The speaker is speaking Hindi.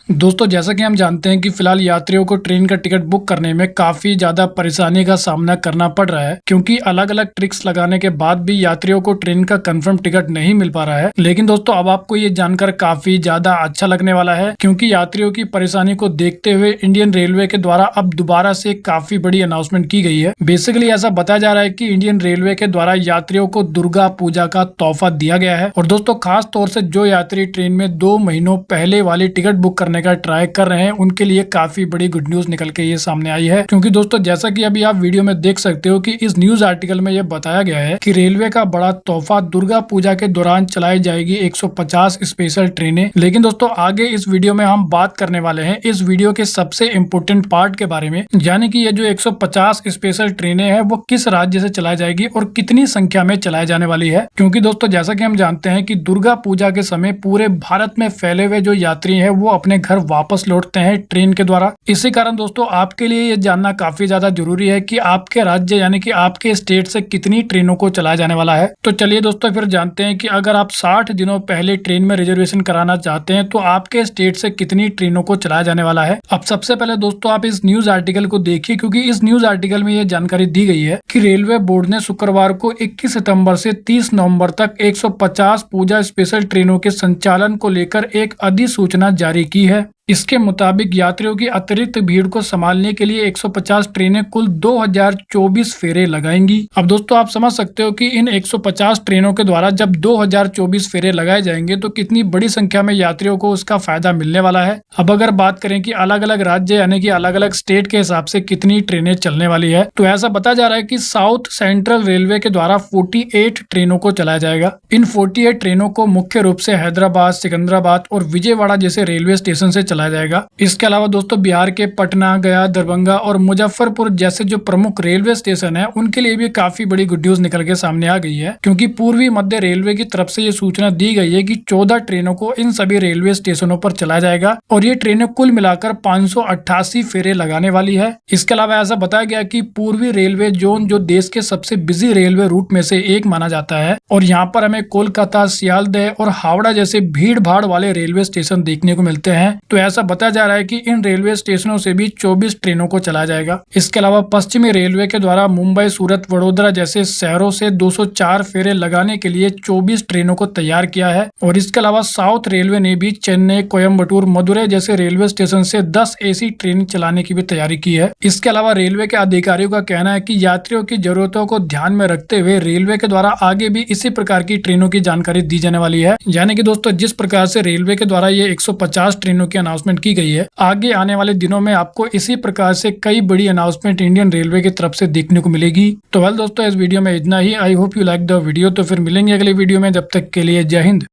दोस्तों जैसा कि हम जानते हैं कि फिलहाल यात्रियों को ट्रेन का टिकट बुक करने में काफी ज्यादा परेशानी का सामना करना पड़ रहा है, क्योंकि अलग अलग ट्रिक्स लगाने के बाद भी यात्रियों को ट्रेन का कंफर्म टिकट नहीं मिल पा रहा है। लेकिन दोस्तों अब आपको ये जानकर काफी ज्यादा अच्छा लगने वाला है, क्योंकि यात्रियों की परेशानी को देखते हुए इंडियन रेलवे के द्वारा अब दोबारा से काफी बड़ी अनाउंसमेंट की गई है। बेसिकली ऐसा बताया जा रहा है कि इंडियन रेलवे के द्वारा यात्रियों को दुर्गा पूजा का तोहफा दिया गया है। और दोस्तों खास तौर से जो यात्री ट्रेन में 2 महीनों पहले वाली टिकट बुक करने का ट्राई कर रहे हैं, उनके लिए काफी बड़ी गुड न्यूज निकल के ये सामने आई है। क्योंकि दोस्तों जैसा कि अभी आप वीडियो में देख सकते हो कि इस न्यूज आर्टिकल में ये बताया गया है कि रेलवे का बड़ा तोहफा, दुर्गा पूजा के दौरान चलाई जाएगी 150 स्पेशल ट्रेनें। लेकिन दोस्तों आगे इस वीडियो में हम बात करने वाले हैं इस वीडियो के सबसे इम्पोर्टेंट पार्ट के बारे में, यानी कि ये जो 150 स्पेशल ट्रेनें हैं वो किस राज्य से चलाई जाएगी और कितनी संख्या में चलाई जाने वाली है। क्योंकि दोस्तों जैसा कि हम जानते हैं कि दुर्गा पूजा के समय पूरे भारत में फैले हुए जो यात्री हैं वो अपने घर वापस लौटते हैं ट्रेन के द्वारा। इसी कारण दोस्तों आपके लिए ये जानना काफी ज्यादा जरूरी है कि आपके राज्य यानी कि आपके स्टेट से कितनी ट्रेनों को चलाया जाने वाला है। तो चलिए दोस्तों फिर जानते हैं कि अगर आप 60 दिनों पहले ट्रेन में रिजर्वेशन कराना चाहते हैं तो आपके स्टेट से कितनी ट्रेनों को चलाया जाने वाला है। अब सबसे पहले दोस्तों आप इस न्यूज आर्टिकल को देखिए, क्योंकि इस न्यूज आर्टिकल में ये जानकारी दी गई है कि रेलवे बोर्ड ने शुक्रवार को 21 सितंबर से 30 नवंबर तक 150 पूजा स्पेशल ट्रेनों के संचालन को लेकर एक अधिसूचना जारी की है। इसके मुताबिक यात्रियों की अतिरिक्त भीड़ को संभालने के लिए 150 ट्रेनें कुल 2024 फेरे लगाएंगी। अब दोस्तों आप समझ सकते हो कि इन 150 ट्रेनों के द्वारा जब 2024 फेरे लगाए जाएंगे तो कितनी बड़ी संख्या में यात्रियों को उसका फायदा मिलने वाला है। अब अगर बात करें कि अलग अलग राज्य यानी कि अलग अलग स्टेट के हिसाब से कितनी ट्रेनें चलने वाली है, तो ऐसा बताया जा रहा है कि साउथ सेंट्रल रेलवे के द्वारा 48 ट्रेनों को चलाया जाएगा। इन 48 ट्रेनों को मुख्य रूप से हैदराबाद, सिकंदराबाद और विजयवाड़ा जैसे रेलवे स्टेशन से चलाया जाएगा। इसके अलावा दोस्तों बिहार के पटना, गया, दरभंगा और मुजफ्फरपुर जैसे जो प्रमुख रेलवे स्टेशन है उनके लिए भी काफी बड़ी गुड न्यूज निकल के सामने आ गई है, क्योंकि पूर्वी मध्य रेलवे की तरफ से ये सूचना दी गई है कि 14 ट्रेनों को इन सभी रेलवे स्टेशनों पर चलाया जाएगा और ये ट्रेनें कुल मिलाकर 588 फेरे लगाने वाली है। इसके अलावा ऐसा बताया गया कि पूर्वी रेलवे जोन जो देश के सबसे बिजी रेलवे रूट में से एक माना जाता है और यहाँ पर हमें कोलकाता, सियालदह और हावड़ा जैसे भीड़ भाड़ वाले रेलवे स्टेशन देखने को मिलते हैं। तो ऐसा बताया जा रहा है कि इन रेलवे स्टेशनों से भी 24 ट्रेनों को चलाया जाएगा। इसके अलावा पश्चिमी रेलवे के द्वारा मुंबई, सूरत, वडोदरा जैसे शहरों से 204 फेरे लगाने के लिए 24 ट्रेनों को तैयार किया है। और इसके अलावा साउथ रेलवे ने भी चेन्नई, कोयम्बटूर, मदुरै जैसे रेलवे स्टेशन से 10 एसी ट्रेन चलाने की भी तैयारी की है। इसके अलावा रेलवे के अधिकारियों का कहना है कि यात्रियों की जरूरतों को ध्यान में रखते हुए रेलवे के द्वारा आगे भी इसी प्रकार की ट्रेनों की जानकारी दी जाने वाली है। यानी कि दोस्तों जिस प्रकार से रेलवे के द्वारा ये 150 ट्रेनों की अनाउंसमेंट की गई है, आगे आने वाले दिनों में आपको इसी प्रकार से कई बड़ी अनाउंसमेंट इंडियन रेलवे की तरफ से देखने को मिलेगी। तो वेल दोस्तों इस वीडियो में इतना ही। I hope you like the video. तो फिर मिलेंगे अगले वीडियो में, जब तक के लिए जय हिंद।